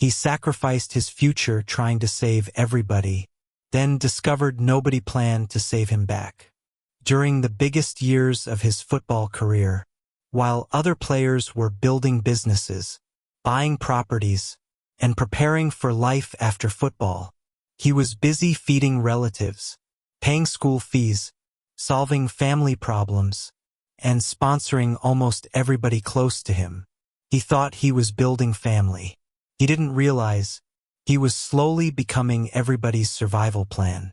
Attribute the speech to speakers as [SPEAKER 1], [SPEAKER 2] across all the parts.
[SPEAKER 1] He sacrificed his future trying to save everybody, then discovered nobody planned to save him back. During the biggest years of his football career, while other players were building businesses, buying properties, and preparing for life after football, he was busy feeding relatives, paying school fees, solving family problems, and sponsoring almost everybody close to him. He thought he was building family. He didn't realize he was slowly becoming everybody's survival plan.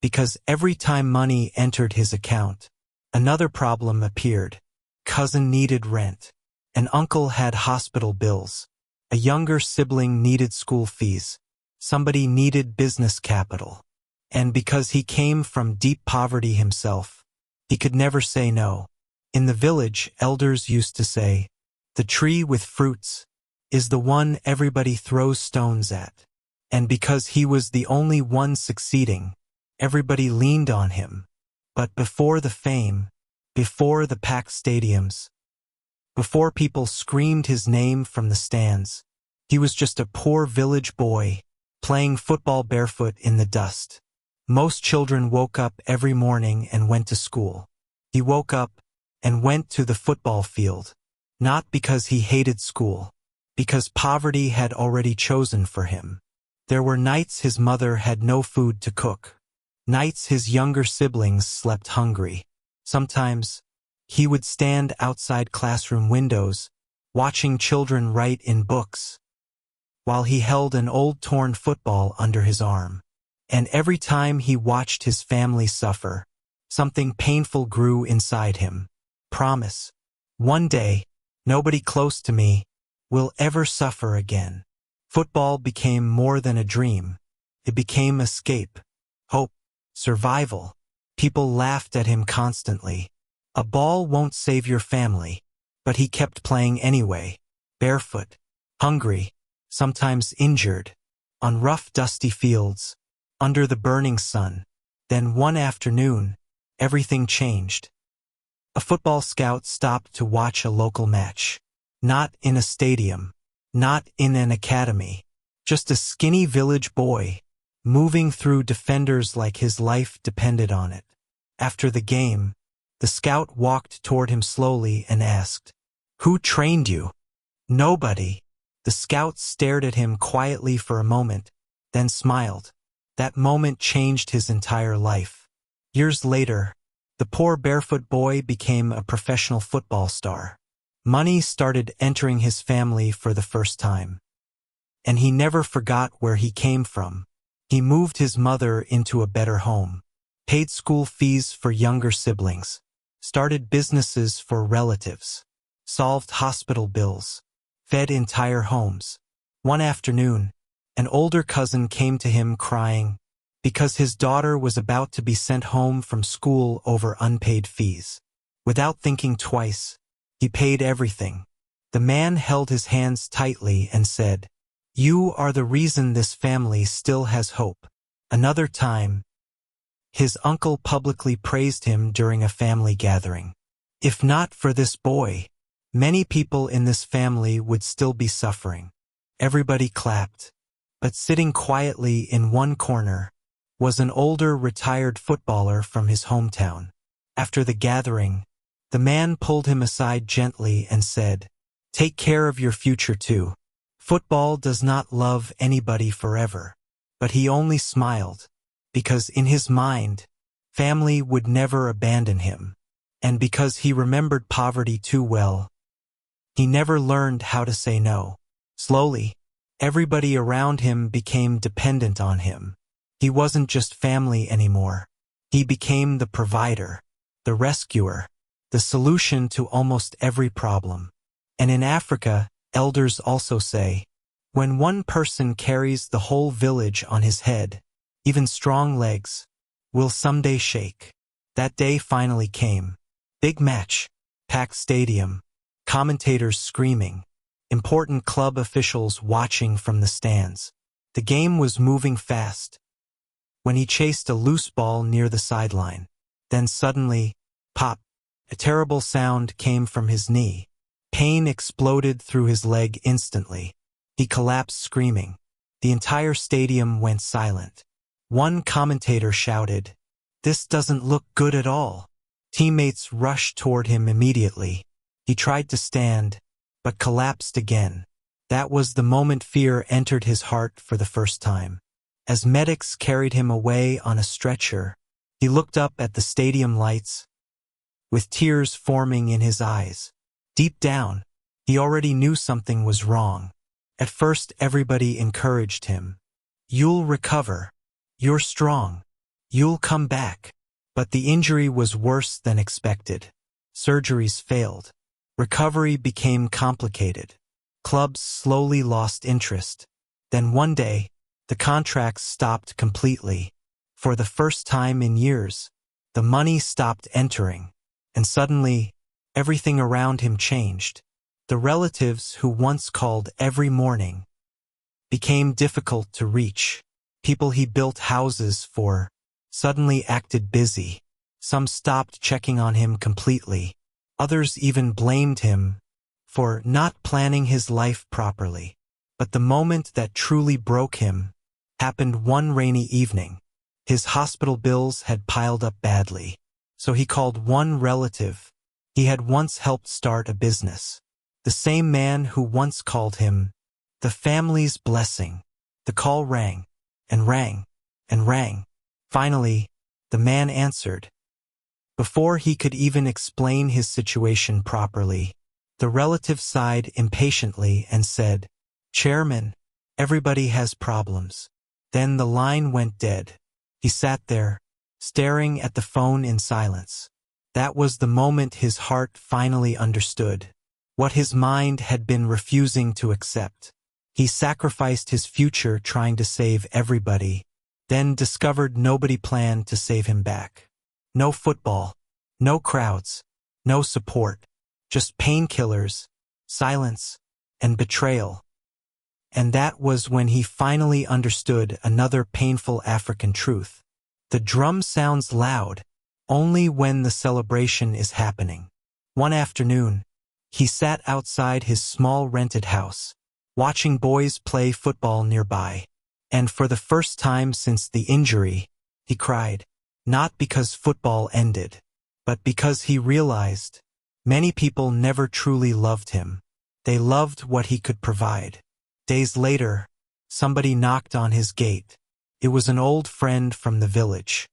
[SPEAKER 1] Because every time money entered his account, another problem appeared. Cousin needed rent. An uncle had hospital bills. A younger sibling needed school fees. Somebody needed business capital. And because he came from deep poverty himself, he could never say no. In the village, elders used to say, "The tree with fruits is the one everybody throws stones at." And because he was the only one succeeding, everybody leaned on him. But before the fame, before the packed stadiums, before people screamed his name from the stands, he was just a poor village boy, playing football barefoot in the dust. Most children woke up every morning and went to school. He woke up and went to the football field, not because he hated school, because poverty had already chosen for him. There were nights his mother had no food to cook, nights his younger siblings slept hungry. Sometimes, he would stand outside classroom windows, watching children write in books, while he held an old torn football under his arm. And every time he watched his family suffer, something painful grew inside him. Promise, one day, nobody close to me will ever suffer again. Football became more than a dream. It became escape, hope, survival. People laughed at him constantly. A ball won't save your family. But he kept playing anyway, barefoot, hungry, sometimes injured, on rough dusty fields, under the burning sun. Then one afternoon, everything changed. A football scout stopped to watch a local match. Not in a stadium, not in an academy, just a skinny village boy, moving through defenders like his life depended on it. After the game, the scout walked toward him slowly and asked, "Who trained you?" "Nobody." The scout stared at him quietly for a moment, then smiled. That moment changed his entire life. Years later, the poor barefoot boy became a professional football star. Money started entering his family for the first time. And he never forgot where he came from. He moved his mother into a better home, paid school fees for younger siblings, started businesses for relatives, solved hospital bills, fed entire homes. One afternoon, an older cousin came to him crying because his daughter was about to be sent home from school over unpaid fees. Without thinking twice, he paid everything. The man held his hands tightly and said, "You are the reason this family still has hope." Another time, his uncle publicly praised him during a family gathering. "If not for this boy, many people in this family would still be suffering." Everybody clapped. But sitting quietly in one corner was an older retired footballer from his hometown. After the gathering, the man pulled him aside gently and said, "Take care of your future too. Football does not love anybody forever." But he only smiled, because in his mind, family would never abandon him. And because he remembered poverty too well, he never learned how to say no. Slowly, everybody around him became dependent on him. He wasn't just family anymore. He became the provider, the rescuer, the solution to almost every problem. And in Africa, elders also say, when one person carries the whole village on his head, even strong legs will someday shake. That day finally came. Big match, packed stadium, commentators screaming, important club officials watching from the stands. The game was moving fast when he chased a loose ball near the sideline. Then suddenly, pop, a terrible sound came from his knee. Pain exploded through his leg instantly. He collapsed screaming. The entire stadium went silent. One commentator shouted, "This doesn't look good at all." Teammates rushed toward him immediately. He tried to stand, but collapsed again. That was the moment fear entered his heart for the first time. As medics carried him away on a stretcher, he looked up at the stadium lights, with tears forming in his eyes. Deep down, he already knew something was wrong. At first, everybody encouraged him. "You'll recover. You're strong. You'll come back." But the injury was worse than expected. Surgeries failed. Recovery became complicated. Clubs slowly lost interest. Then one day, the contracts stopped completely. For the first time in years, the money stopped entering. And suddenly, everything around him changed. The relatives who once called every morning became difficult to reach. People he built houses for suddenly acted busy. Some stopped checking on him completely. Others even blamed him for not planning his life properly. But the moment that truly broke him happened one rainy evening. His hospital bills had piled up badly. So he called one relative he had once helped start a business. The same man who once called him the family's blessing. The call rang, and rang, and rang. Finally, the man answered. Before he could even explain his situation properly, the relative sighed impatiently and said, "Chairman, everybody has problems." Then the line went dead. He sat there, staring at the phone in silence. That was the moment his heart finally understood what his mind had been refusing to accept. He sacrificed his future trying to save everybody, then discovered nobody planned to save him back. No football, no crowds, no support, just painkillers, silence, and betrayal. And that was when he finally understood another painful African truth. The drum sounds loud only when the celebration is happening. One afternoon, he sat outside his small rented house, watching boys play football nearby. And for the first time since the injury, he cried, not because football ended, but because he realized many people never truly loved him. They loved what he could provide. Days later, somebody knocked on his gate. It was an old friend from the village.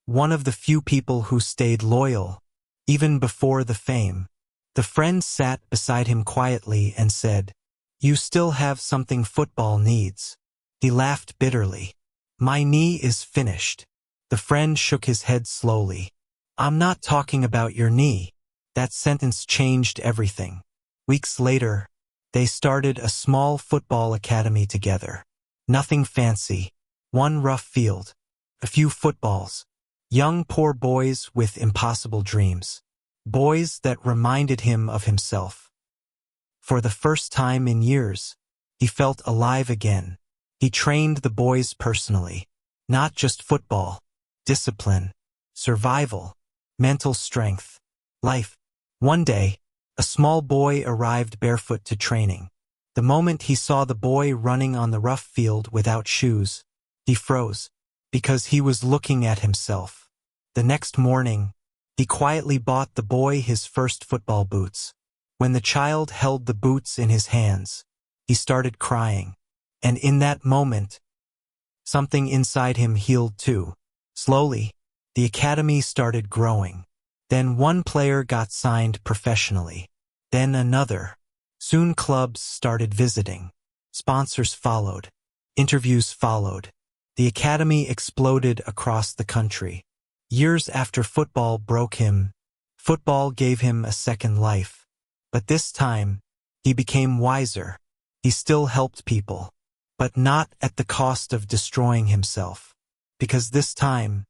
[SPEAKER 1] One of the few people who stayed loyal, even before the fame. The friend sat beside him quietly and said, "You still have something football needs." He laughed bitterly. "My knee is finished." The friend shook his head slowly. "I'm not talking about your knee." That sentence changed everything. Weeks later, they started a small football academy together. Nothing fancy. One rough field. A few footballs. Young poor boys with impossible dreams. Boys that reminded him of himself. For the first time in years, he felt alive again. He trained the boys personally. Not just football. Discipline. Survival. Mental strength. Life. One day, a small boy arrived barefoot to training. The moment he saw the boy running on the rough field without shoes, he froze, because he was looking at himself. The next morning, he quietly bought the boy his first football boots. When the child held the boots in his hands, he started crying. And in that moment, something inside him healed too. Slowly, the academy started growing. Then one player got signed professionally. Then another. Soon clubs started visiting. Sponsors followed. Interviews followed. The academy exploded across the country. Years after football broke him, football gave him a second life. But this time, he became wiser. He still helped people, but not at the cost of destroying himself. Because this time,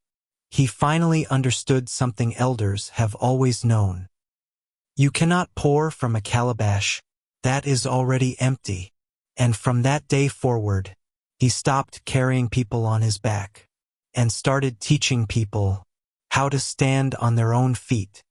[SPEAKER 1] he finally understood something elders have always known. You cannot pour from a calabash that is already empty. And from that day forward, he stopped carrying people on his back and started teaching people how to stand on their own feet.